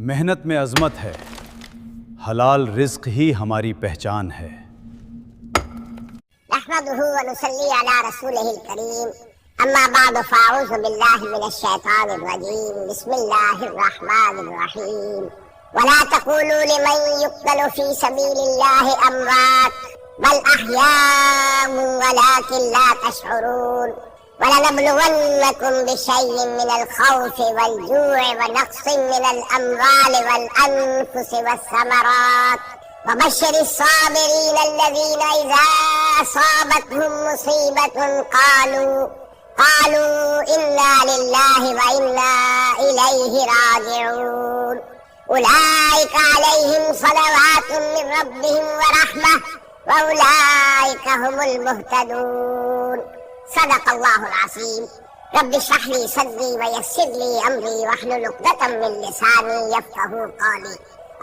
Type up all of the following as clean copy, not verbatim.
محنت میں عظمت ہے، حلال رزق ہی ہماری پہچان ہے۔ نحمده ونصلي على رسوله الكريم، اما بعد فاعوذ بالله من الشيطان الرجيم، بسم الله الرحمن الرحيم، ولا تقولوا لمن يقتل في سبيل الله اموات بل احياء ولكن لا تشعرون، ولنبلونكم بشيء من الخوف والجوع ونقص من الأموال والأنفس والثمرات وبشر الصابرين الذين إذا أصابتهم مصيبة قالوا إنا لله وإنا إليه راجعون، أولئك عليهم صلوات من ربهم ورحمة وأولئك هم المهتدون۔ صدق اللہ العظیم۔ رب اشرح لي صدری ويسر لي امری واحلل عقدۃ من لسانی یفقهوا قولی۔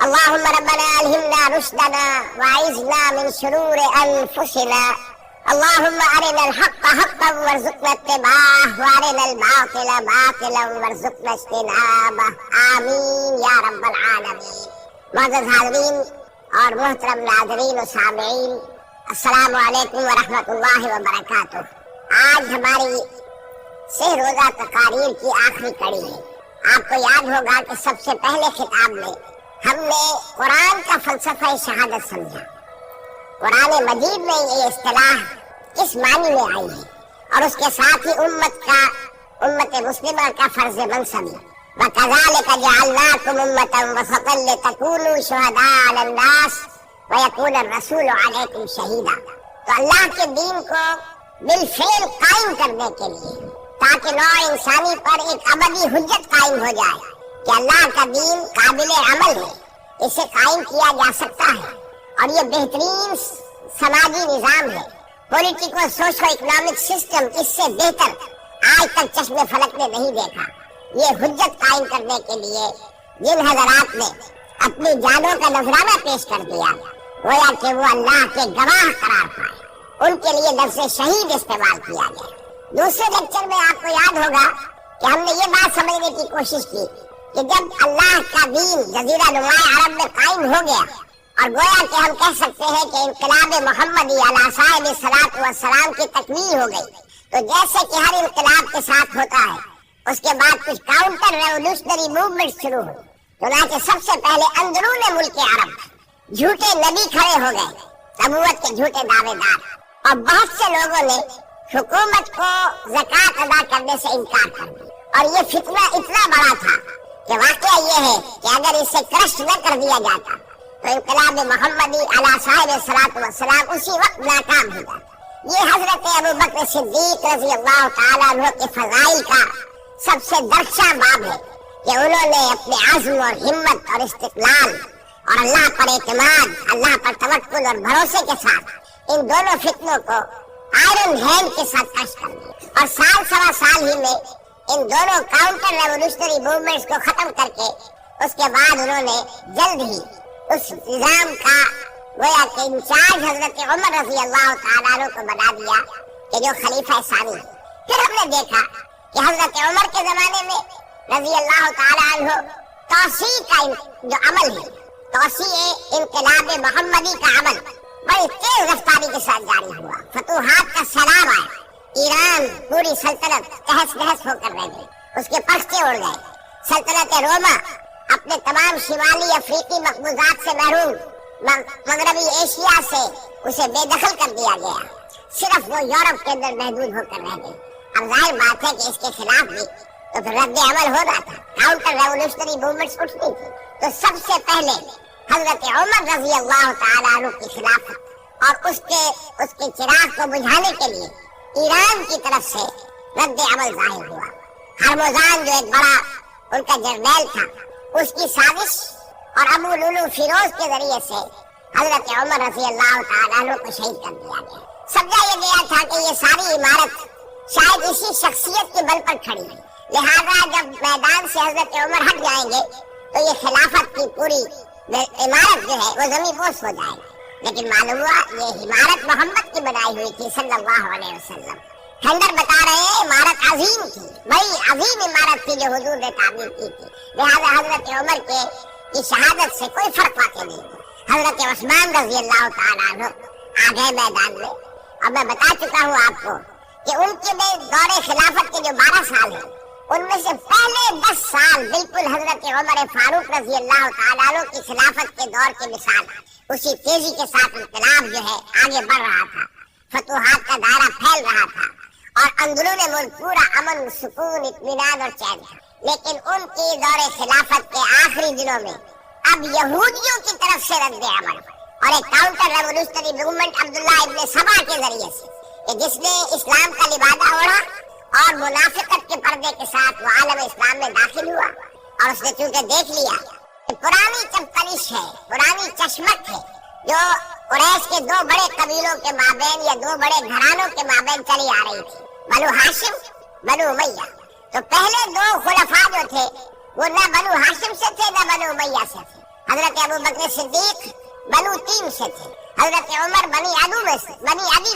اللهم ربنا الهمنا رشدنا واعذنا من شرور انفسنا، اللهم ارنا الحق حقا وارزقنا اتباعه وارنا الباطل باطلا وارزقنا اجتنابه، آمین یا رب العالمین۔ معزز حاضرین اور محترم ناظرین و سامعین، السلام علیکم ورحمۃ اللہ وبرکاتہ۔ آج ہماری سہ روزہ تقاریر کی آخری کڑی ہے۔ آپ کو یاد ہوگا کہ سب سے پہلے خطاب میں ہم نے قرآن کا فلسفہ شہادت سمجھا، قرآن مجید میں یہ اصطلاح کس معنی میں آئی ہے، اور اس کے ساتھ ہی امت مسلمہ کا فرض منصب ہے۔ وَكَذَلِكَ جَعَلْنَاكُمْ أُمَّةً وَسَطًا لِتَكُونُوا شُهَدَاءَ عَلَى النَّاسِ وَيَكُونَ الرَّسُولُ عَلَيْكُمْ شَهِيدًا۔ تو اللہ کے دین کو بالفعل قائم کرنے کے لیے، تاکہ نوع انسانی پر ایک ابدی حجت قائم ہو جائے کہ اللہ کا دین قابل عمل ہے، اسے قائم کیا جا سکتا ہے، اور یہ بہترین سماجی نظام ہے، پولیٹیکو سوشو اکنامک سسٹم اس سے بہتر آج تک چشم فلک نے نہیں دیکھا۔ یہ حجت قائم کرنے کے لیے جن حضرات نے اپنی جانوں کا نذرانہ پیش کر دیا، گویا کہ وہ اللہ کے گواہ قرار پائے، ان کے لیے لفظ شہید استعمال کیا گیا۔ دوسرے لیکچر میں آپ کو یاد ہوگا کہ ہم نے یہ بات سمجھنے کی کوشش کی کہ جب اللہ کا دین جزیرہ نماء عرب میں قائم ہو گیا، اور گویا کہ ہم کہہ سکتے ہیں کہ انقلاب محمدی علیہ صاحب الصلاۃ والسلام کی تکمیل ہو گئی، تو جیسے کہ ہر انقلاب کے ساتھ ہوتا ہے، اس کے بعد کچھ کاؤنٹر ریولوشنری موومنٹ شروع ہوئی۔ چنانچہ سب سے پہلے اندرون ملک عرب جھوٹے نبی کھڑے ہو گئے، نبوت کے جھوٹے دعوے دار، اور بہت سے لوگوں نے حکومت کو زکوٰۃ ادا کرنے سے انکار کر دیا، اور یہ فتنہ اتنا بڑا تھا کہ واقعہ یہ ہے کہ اگر اسے کرش نہ کر دیا جاتا تو انقلاب محمدی علیہ صاحب الصلاۃ والسلام اسی وقت ناکام ہو جاتا۔ یہ حضرت ابوبکر صدیق رضی اللہ تعالیٰ عنہ کے فضائل کا سب سے درخشاں باب ہے کہ انہوں نے اپنے عزم اور ہمت اور استقلال اور اللہ پر اعتماد، اللہ پر توکل اور بھروسے کے ساتھ ان دونوں فتنوں کو آئرن ہینڈ کے ساتھ کش کر دیا، اور سال سوا سال ہی میں ان دونوں کاؤنٹر ریولوشنری موومنٹس کو ختم کر کے اس کے بعد انہوں نے جلد ہی اس نظام کا گویا کہ انچارج حضرت عمر رضی اللہ تعالیٰ عنہ کو بنا دیا کہ جو خلیفہ ثانی ہے۔ پھر ہم نے دیکھا کہ حضرت عمر کے زمانے میں رضی اللہ تعالیٰ عنہ توسیع کا جو عمل ہے، توسیع انقلاب محمدی کا عمل بڑی تیز رفتاری کے ساتھ جاری ہوا، فتوحات کا سیلاب آیا، ایران پوری سلطنت تہس نہس ہو کر رہ گئی، اس کے پرچے اڑ گئے، سلطنت روما اپنے تمام شمالی افریقی مقبوضات سے محروم، مغربی ایشیا سے اسے بے دخل کر دیا گیا، صرف وہ یورپ کے اندر محدود ہو کر رہ گئی۔ اب ظاہر بات ہے کہ اس کے خلاف بھی تو پھر رد عمل ہو رہا تھا، کاؤنٹر ریولوشنری موومنٹس اٹھنی تھی، تو سب سے پہلے حضرت عمر رضی اللہ تعالیٰ عنہ کی خلافت اور اس کے چراغ کو بجھانے کے لیے ایران کی طرف سے رد عمل ظاہر ہوا۔ ہرمزان جو ایک بڑا ان کا جرنیل تھا، اس کی سازش اور ابو لولو فیروز کے ذریعے سے حضرت عمر رضی اللہ تعالیٰ عنہ کو شہید کر دیا گیا۔ سمجھا یہ گیا تھا کہ یہ ساری عمارت شاید اسی شخصیت کے بل پر کھڑی ہے، لہذا جب میدان سے حضرت عمر ہٹ جائیں گے تو یہ خلافت کی پوری عمارت جو ہے وہ زمین بوس ہو جائے گی۔ لیکن معلوم ہوا یہ عمارت محمد کی بنائی ہوئی تھی صلی اللہ علیہ وسلم، خندق بتا رہے ہیں عمارت عظیم تھی، بڑی عظیم عمارت تھی جو حضور نے تعمیر کی تھی، لہذا حضرت عمر کی شہادت سے کوئی فرق واقع نہیں ہے۔ حضرت عثمان رضی اللہ تعالیٰ عنہ آگے میدان میں، اور میں بتا چکا ہوں آپ کو کہ ان کے دور خلافت کے جو 12 سال ہیں ان میں سے پہلے 10 سال بالکل حضرت عمر فاروق رضی اللہ تعالیٰ عنہ کی خلافت کے دور کی مثال، اسی تیزی کے ساتھ انقلاب جو ہے آگے بڑھ رہا تھا، فتوحات کا دائرہ پھیل رہا تھا، اور اندرون ملک پورا امن، سکون، اطمینان اور چین تھا۔ لیکن ان کی دور خلافت کے آخری دنوں میں اب یہودیوں کی طرف سے رد عمل اور ایک کاؤنٹر ریولوشنری موومنٹ عبداللہ ابن سبا کے ذریعے سے، کہ جس نے اسلام کا لبادہ اوڑھا اور منافقت کے پردے کے ساتھ وہ عالم اسلام میں داخل ہوا، اور اس نے چونکہ دیکھ لیا کہ پرانی چپکلش ہے، پرانی چشمک ہے جو قریش کے 2 بڑے قبیلوں کے مابین یا 2 بڑے گھرانوں کے مابین چلی آ رہی تھی، بنو ہاشم، بنو امیہ۔ تو پہلے 2 خلفاء جو تھے وہ نہ بنو ہاشم سے تھے نہ بنو امیہ سے تھے۔ حضرت ابو بکر صدیق بنو تیم سے تھے، حضرت عمر بنی عدی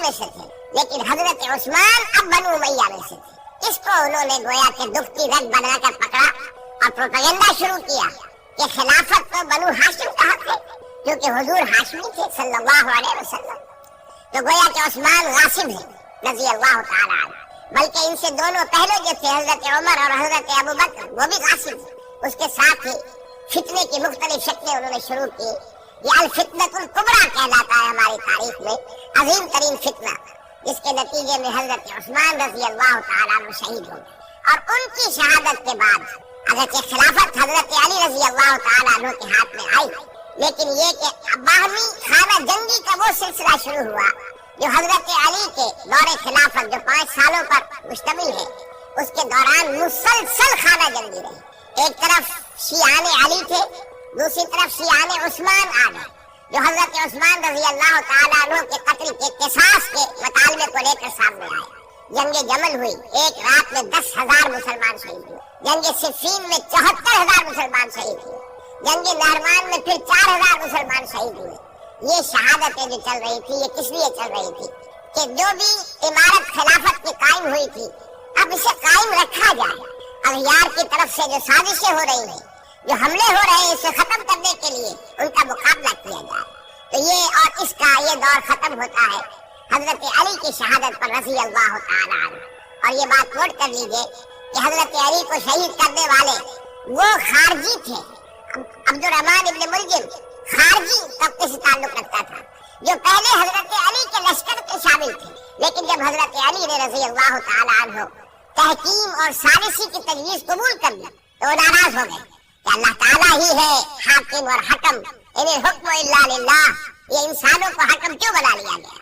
میں سے تھے، لیکن حضرت عثمان اب بنو امیہ میں سے تھے۔ اس کو انہوں نے گویا کہ دفتی رگ بنا کر پکڑا اور پروپیگنڈا شروع کیا کہ خلافت تو بنو ہاشم کا حق ہے، کیونکہ حضور ہاشمی تھے صلی اللہ علیہ وسلم، تو گویا کہ عثمان غاصب ہے رضی اللہ تعالیٰ عنہ، بلکہ ان سے دونوں پہلے جو تھے حضرت عمر اور حضرت ابو بکر وہ بھی غاصب تھے۔ اس کے ساتھ ہی فتنے کی مختلف شکلیں انہوں نے شروع کی۔ یہ الفتنۃ الکبریٰ کہلاتا ہے ہماری تاریخ میں، عظیم ترین فتنہ، جس کے نتیجے میں حضرت عثمان رضی اللہ تعالیٰ عنہ شہید ہو گئے، اور ان کی شہادت کے بعد اگرچہ خلافت حضرت علی رضی اللہ تعالیٰ عنہ کے ہاتھ میں آئی، لیکن یہ کہ باہمی خانہ جنگی کا وہ سلسلہ شروع ہوا جو حضرت علی کے دور خلافت جو 5 سالوں پر مشتمل ہے، اس کے دوران مسلسل خانہ جنگی رہی۔ ایک طرف شیعان علی تھے، دوسری طرف شیعان عثمان آ گئے، جو حضرت عثمان رضی اللہ تعالیٰ عنہ کے قتل کے قصاص کے مطالبے کو لے کر سامنے آئے۔ جنگ جمل ہوئی، ایک رات میں 10,000 مسلمان شہید ہوئے۔ جنگ صفین میں 74,000 مسلمان شہید ہوئے۔ جنگ نہروان میں پھر 4,000 مسلمان شہید ہوئے۔ یہ شہادتیں جو چل رہی تھی، یہ کس لیے چل رہی تھی کہ جو بھی عمارت خلافت کی قائم ہوئی تھی اب اسے قائم رکھا جائے، اغیار کی طرف سے جو سازشیں ہو رہی ہیں، جو حملے ہو رہے ہیں، اسے ختم کرنے کے لیے ان کا مقابلہ کیا جائے۔ تو یہ اور اس کا یہ دور ختم ہوتا ہے حضرت علی کی شہادت پر رضی اللہ تعالیٰ عنہ۔ اور یہ بات نوٹ کر لیجئے کہ حضرت علی کو شہید کرنے والے وہ خارجی تھے، عبد الرحمن ابن ملجم خارجی طبقے سے تعلق رکھتا تھا، جو پہلے حضرت علی کے لشکر کے شامل تھے، لیکن جب حضرت علی نے رضی اللہ تعالیٰ عنہ تحکیم اور ثالثی کی تجویز قبول کر لی تو وہ ناراض ہو گئے کہ اللہ تعالیٰ ہی ہے حاکم اور حکم، ان الحکم الا للہ، یہ انسانوں کو حکم کیوں بنا لیا گیا؟